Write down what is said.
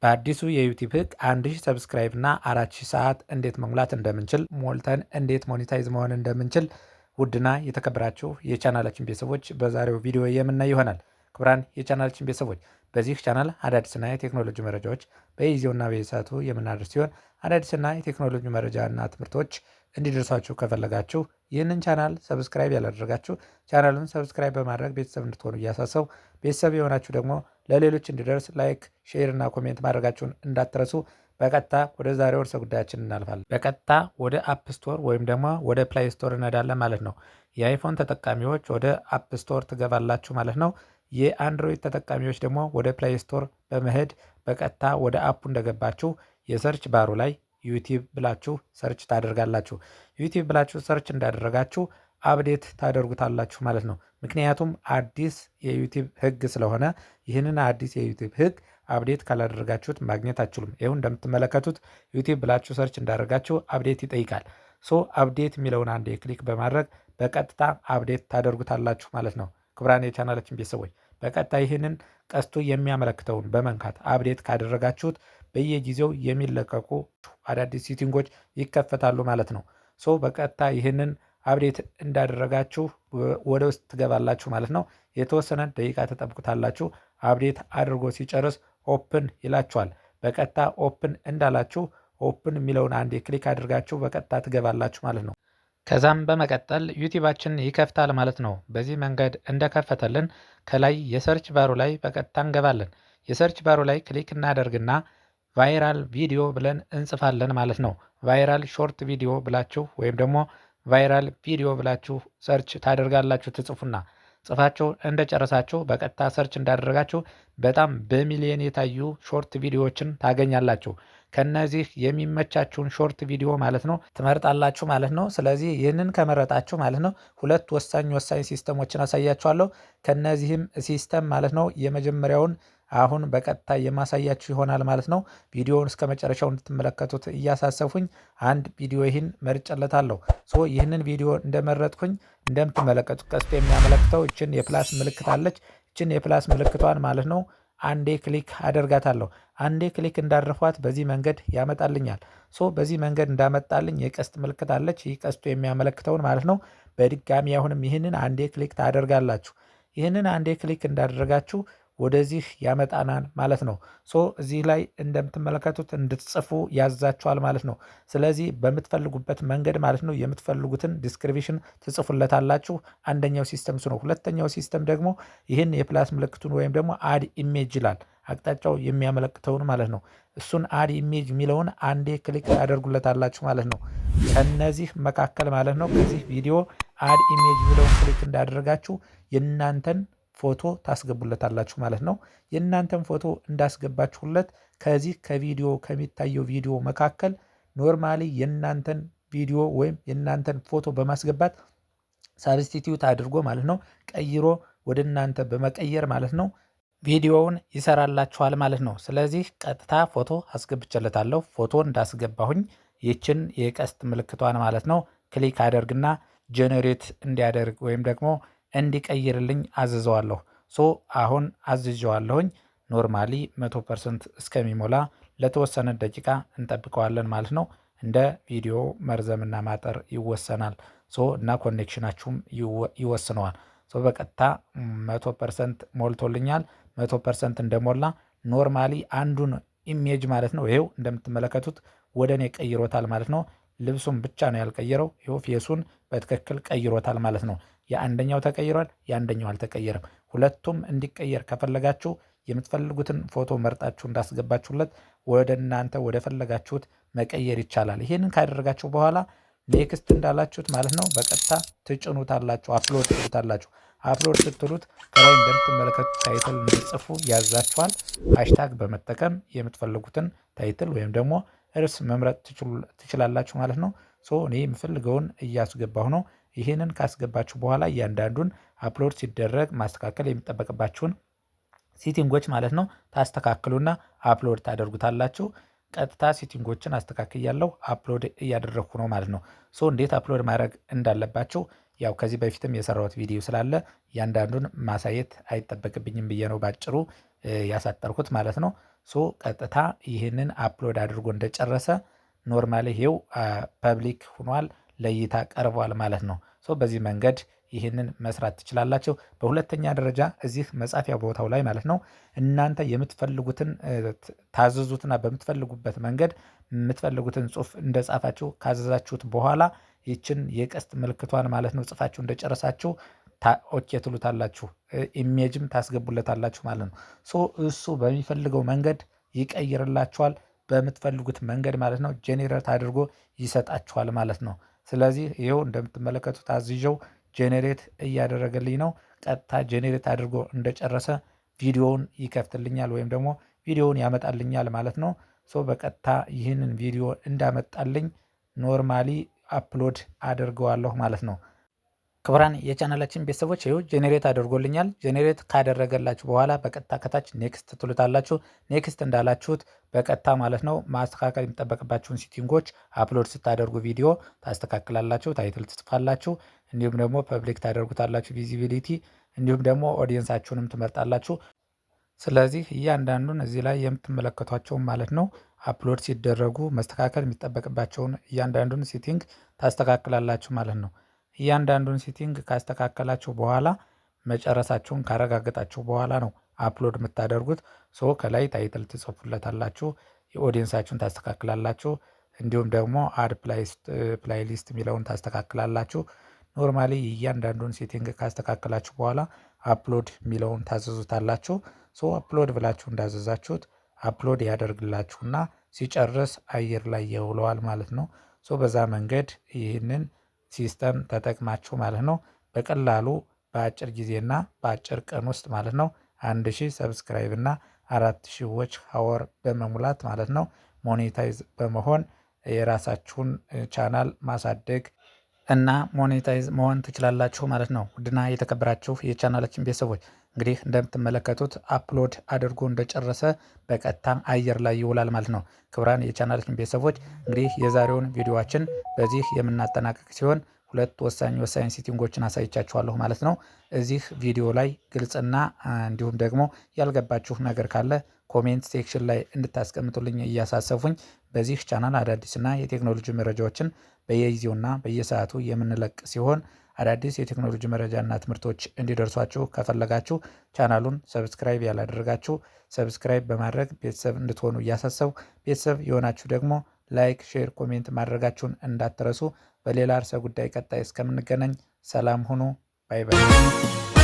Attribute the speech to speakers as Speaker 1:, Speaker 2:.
Speaker 1: በአዲሱ የዩቲዩብ ህግ 1000 ሰብስክራይብ እና 4000 ሰዓት እንዴት መሙላት እንደምንችል ሞልተን እንዴት ሞኔታይዝ መሆን እንደምንችል ውድና የተከበራችሁ የቻናላችን ቤተሰቦች በዛሬው ቪዲዮ የምናይ ይሆናል። ክቡራን የቻናላችን ቤተሰቦች በዚህ ቻናል አዳዲስና የቴክኖሎጂ መረጃዎች በጊዜውና በሰዓቱ የምናደርስ ሲሆን አዳዲስና የቴክኖሎጂ መረጃና ትምህርቶች እንዲደርሳችሁ ከፈለጋችሁ ይህንን ቻናል ሰብስክራይብ ያላደረጋችሁ ቻናሉን ሰብስክራይብ በማድረግ ቤተሰብ እንድትሆኑ እያሳሰው ቤተሰብ የሆናችሁ ደግሞ ለሌሎች እንዲደርስ ላይክ፣ ሼር እና ኮሜንት ማድረጋችሁን እንዳትረሱ። በቀጥታ ወደ ዛሬው ርዕሰ ጉዳያችን እናልፋለን። በቀጥታ ወደ አፕ ስቶር ወይም ደግሞ ወደ ፕላይ ስቶር እንሄዳለን ማለት ነው። የአይፎን ተጠቃሚዎች ወደ አፕ ስቶር ትገባላችሁ ማለት ነው። የአንድሮይድ ተጠቃሚዎች ደግሞ ወደ ፕላይ ስቶር በመሄድ በቀጥታ ወደ አፑ እንደገባችሁ የሰርች ባሩ ላይ ዩቲዩብ ብላችሁ ሰርች ታደርጋላችሁ። ዩቲዩብ ብላችሁ ሰርች እንዳደረጋችሁ አፕዴት ታደርጉታላችሁ ማለት ነው። ምክንያቱም አዲስ የዩቲዩብ ህግ ስለሆነ ይህንን አዲስ የዩቲዩብ ህግ አፕዴት ካላደረጋችሁት ማግኘት አትችሉም። ይኸው እንደምትመለከቱት ዩቲዩብ ብላችሁ ሰርች እንዳደረጋችሁ አፕዴት ይጠይቃል። አፕዴት የሚለውን አንዴ ክሊክ በማድረግ በቀጥታ አፕዴት ታደርጉታላችሁ ማለት ነው። ክቡራን የቻናላችን ቤተሰቦች በቀጥታ ይህንን ቀስቱ የሚያመለክተውን በመንካት አፕዴት ካደረጋችሁት በየጊዜው የሚለቀቁ አዳዲስ ሴቲንጎች ይከፈታሉ ማለት ነው። በቀጥታ ይህንን አፕዴት እንዳደረጋችሁ ወደ ውስጥ ትገባላችሁ ማለት ነው። የተወሰነ ደቂቃ ተጠብቁታላችሁ። አፕዴት አድርጎ ሲጨርስ ኦፕን ይላችኋል። በቀጥታ ኦፕን እንዳላችሁ ኦፕን የሚለውን አንዴ ክሊክ አድርጋችሁ በቀጥታ ትገባላችሁ ማለት ነው። ከዛም በመቀጠል ዩቲዩባችን ይከፍታል ማለት ነው። በዚህ መንገድ እንደከፈተልን ከላይ የሰርች ባሩ ላይ በቀጥታ እንገባለን። የሰርች ባሩ ላይ ክሊክ እናደርግና ቫይራል ቪዲዮ ብለን እንጽፋለን ማለት ነው። ቫይራል ሾርት ቪዲዮ ብላችሁ ወይም ደግሞ ቫይራል ቪዲዮ ብላችሁ ሰርች ታደርጋላችሁ። ትጽፉና ጽፋችሁ እንደጨረሳችሁ በቀጥታ ሰርች እንዳደረጋችሁ በጣም በሚሊዮን የታዩ ሾርት ቪዲዮዎችን ታገኛላችሁ። ከነዚህ የሚመቻችሁን ሾርት ቪዲዮ ማለት ነው ትመርጣላችሁ ማለት ነው። ስለዚህ ይህንን ከመረጣችሁ ማለት ነው ሁለት ወሳኝ ሲስተሞችን አሳያችኋለሁ። ከነዚህም ሲስተም ማለት ነው የመጀመሪያውን አሁን በቀጥታ የማሳያችሁ ይሆናል ማለት ነው። ቪዲዮውን እስከ መጨረሻው እንድትመለከቱት እያሳሰብኩኝ አንድ ቪዲዮ ይህን መርጬለታለሁ። ይህንን ቪዲዮ እንደመረጥኩኝ እንደምትመለከቱት ቀስቱ የሚያመለክተው እችን የፕላስ ምልክት አለች። እችን የፕላስ ምልክቷን ማለት ነው አንዴ ክሊክ አደርጋታለሁ። አንዴ ክሊክ እንዳደረኳት በዚህ መንገድ ያመጣልኛል። በዚህ መንገድ እንዳመጣልኝ የቀስት ምልክት አለች። ይህ ቀስቱ የሚያመለክተውን ማለት ነው። በድጋሚ አሁንም ይህንን አንዴ ክሊክ ታደርጋላችሁ። ይህንን አንዴ ክሊክ እንዳደረጋችሁ ወደዚህ ያመጣናል ማለት ነው። እዚህ ላይ እንደምትመለከቱት እንድትጽፉ ያዛችኋል ማለት ነው። ስለዚህ በምትፈልጉበት መንገድ ማለት ነው የምትፈልጉትን ዲስክሪፕሽን ትጽፉለታላችሁ። አንደኛው ሲስተም ነው። ሁለተኛው ሲስተም ደግሞ ይህን የፕላስ ምልክቱን ወይም ደግሞ አድ ኢሜጅ ይላል አቅጣጫው የሚያመለክተውን ማለት ነው። እሱን አድ ኢሜጅ የሚለውን አንዴ ክሊክ ታደርጉለታላችሁ ማለት ነው። ከነዚህ መካከል ማለት ነው ከዚህ ቪዲዮ አድ ኢሜጅ የሚለውን ክሊክ እንዳደረጋችሁ የእናንተን ፎቶ ታስገቡለታላችሁ ማለት ነው። የእናንተን ፎቶ እንዳስገባችሁለት ከዚህ ከቪዲዮ ከሚታየው ቪዲዮ መካከል ኖርማሊ የእናንተን ቪዲዮ ወይም የእናንተን ፎቶ በማስገባት ሳብስቲቲዩት አድርጎ ማለት ነው ቀይሮ ወደ እናንተ በመቀየር ማለት ነው ቪዲዮውን ይሰራላችኋል ማለት ነው። ስለዚህ ቀጥታ ፎቶ አስገብቼለታለሁ። ፎቶ እንዳስገባሁኝ ይችን የቀስት ምልክቷን ማለት ነው ክሊክ አደርግና ጀነሬት እንዲያደርግ ወይም ደግሞ እንዲቀይርልኝ አዝዘዋለሁ። አሁን አዝዤዋለሁኝ። ኖርማሊ 100% እስከሚሞላ ለተወሰነ ደቂቃ እንጠብቀዋለን ማለት ነው። እንደ ቪዲዮ መርዘምና ማጠር ይወሰናል። እና ኮኔክሽናችሁም ይወስነዋል። በቀጥታ 100% ሞልቶልኛል። 100% እንደሞላ ኖርማሊ አንዱን ኢሜጅ ማለት ነው ይሄው እንደምትመለከቱት ወደ እኔ ቀይሮታል ማለት ነው። ልብሱን ብቻ ነው ያልቀየረው። ይኸው ፌሱን በትክክል ቀይሮታል ማለት ነው። የአንደኛው ተቀይሯል፣ የአንደኛው አልተቀየረም። ሁለቱም እንዲቀየር ከፈለጋችሁ የምትፈልጉትን ፎቶ መርጣችሁ እንዳስገባችሁለት ወደ እናንተ ወደ ፈለጋችሁት መቀየር ይቻላል። ይህንን ካደረጋችሁ በኋላ ኔክስት እንዳላችሁት ማለት ነው በቀጥታ ትጭኑታላችሁ፣ አፕሎድ ትሉታላችሁ። አፕሎድ ስትሉት ከላይ እንደምትመለከቱት ታይትል እንዲጽፉ ያዛችኋል። ሃሽታግ በመጠቀም የምትፈልጉትን ታይትል ወይም ደግሞ እርስ መምረጥ ትችላላችሁ ማለት ነው። እኔ የምፈልገውን እያስገባሁ ነው። ይህንን ካስገባችሁ በኋላ እያንዳንዱን አፕሎድ ሲደረግ ማስተካከል የሚጠበቅባችሁን ሴቲንጎች ማለት ነው ታስተካክሉና አፕሎድ ታደርጉታላችሁ። ቀጥታ ሴቲንጎችን አስተካክያለሁ፣ አፕሎድ እያደረግኩ ነው ማለት ነው። እንዴት አፕሎድ ማድረግ እንዳለባችሁ ያው ከዚህ በፊትም የሰራሁት ቪዲዮ ስላለ እያንዳንዱን ማሳየት አይጠበቅብኝም ብዬ ነው ባጭሩ ያሳጠርኩት ማለት ነው። ቀጥታ ይህንን አፕሎድ አድርጎ እንደጨረሰ ኖርማሊ ይሄው ፐብሊክ ሆኗል፣ ለእይታ ቀርቧል ማለት ነው። በዚህ መንገድ ይህንን መስራት ትችላላችሁ። በሁለተኛ ደረጃ እዚህ መጻፊያ ቦታው ላይ ማለት ነው እናንተ የምትፈልጉትን ታዘዙትና በምትፈልጉበት መንገድ የምትፈልጉትን ጽሁፍ እንደጻፋችሁ ካዘዛችሁት በኋላ ይችን የቀስት ምልክቷን ማለት ነው ጽፋችሁ እንደጨረሳችሁ ኦኬ ትሉታላችሁ። ኢሜጅም ታስገቡለታላችሁ ማለት ነው። እሱ በሚፈልገው መንገድ ይቀይርላችኋል፣ በምትፈልጉት መንገድ ማለት ነው ጄኔሬት አድርጎ ይሰጣችኋል ማለት ነው። ስለዚህ ይኸው እንደምትመለከቱት አዝዤው ጄኔሬት እያደረገልኝ ነው። ቀጥታ ጄኔሬት አድርጎ እንደጨረሰ ቪዲዮውን ይከፍትልኛል ወይም ደግሞ ቪዲዮውን ያመጣልኛል ማለት ነው። በቀጥታ ይህንን ቪዲዮ እንዳመጣልኝ ኖርማሊ አፕሎድ አድርገዋለሁ ማለት ነው። ክቡራን የቻናላችን ቤተሰቦች ይኸው ጄኔሬት አድርጎልኛል። ጄኔሬት ካደረገላችሁ በኋላ በቀጥታ ከታች ኔክስት ትሉታላችሁ። ኔክስት እንዳላችሁት በቀጥታ ማለት ነው ማስተካከል የሚጠበቅባችሁን ሴቲንጎች አፕሎድ ስታደርጉ ቪዲዮ ታስተካክላላችሁ፣ ታይትል ትጽፋላችሁ፣ እንዲሁም ደግሞ ፐብሊክ ታደርጉታላችሁ፣ ቪዚቢሊቲ፣ እንዲሁም ደግሞ ኦዲየንሳችሁንም ትመርጣላችሁ። ስለዚህ እያንዳንዱን እዚህ ላይ የምትመለከቷቸውን ማለት ነው አፕሎድ ሲደረጉ መስተካከል የሚጠበቅባቸውን እያንዳንዱን ሴቲንግ ታስተካክላላችሁ ማለት ነው። እያንዳንዱን ሴቲንግ ካስተካከላችሁ በኋላ መጨረሳችሁን ካረጋገጣችሁ በኋላ ነው አፕሎድ የምታደርጉት። ከላይ ታይትል ትጽፉለታላችሁ፣ የኦዲየንሳችሁን ታስተካክላላችሁ፣ እንዲሁም ደግሞ አድ ፕላይሊስት የሚለውን ታስተካክላላችሁ። ኖርማሊ እያንዳንዱን ሴቲንግ ካስተካከላችሁ በኋላ አፕሎድ የሚለውን ታዘዙታላችሁ። አፕሎድ ብላችሁ እንዳዘዛችሁት አፕሎድ ያደርግላችሁና ሲጨርስ አየር ላይ ይውለዋል ማለት ነው። በዛ መንገድ ይህንን ሲስተም ተጠቅማችሁ ማለት ነው በቀላሉ በአጭር ጊዜና በአጭር ቀን ውስጥ ማለት ነው 1000 ሰብስክራይብ እና 4000 ዎች ሀወር በመሙላት ማለት ነው ሞኔታይዝ በመሆን የራሳችሁን ቻናል ማሳደግ እና ሞኔታይዝ መሆን ትችላላችሁ ማለት ነው። ውድና የተከበራችሁ የቻናላችን ቤተሰቦች እንግዲህ እንደምትመለከቱት አፕሎድ አድርጎ እንደጨረሰ በቀጥታ አየር ላይ ይውላል ማለት ነው። ክቡራን የቻናላችን ቤተሰቦች እንግዲህ የዛሬውን ቪዲዮአችን በዚህ የምናጠናቀቅ ሲሆን ሁለት ወሳኝ ሴቲንጎችን አሳይቻችኋለሁ ማለት ነው። እዚህ ቪዲዮ ላይ ግልጽና እንዲሁም ደግሞ ያልገባችሁ ነገር ካለ ኮሜንት ሴክሽን ላይ እንድታስቀምጡልኝ እያሳሰፉኝ በዚህ ቻናል አዳዲስና የቴክኖሎጂ መረጃዎችን በየጊዜውና በየሰዓቱ የምንለቅ ሲሆን አዳዲስ የቴክኖሎጂ መረጃና ትምህርቶች እንዲደርሷችሁ ከፈለጋችሁ ቻናሉን ሰብስክራይብ ያላደረጋችሁ ሰብስክራይብ በማድረግ ቤተሰብ እንድትሆኑ እያሳሰቡ ቤተሰብ የሆናችሁ ደግሞ ላይክ፣ ሼር፣ ኮሜንት ማድረጋችሁን እንዳትረሱ። በሌላ ርዕሰ ጉዳይ ቀጣይ እስከምንገናኝ ሰላም ሁኑ። ባይ ባይ።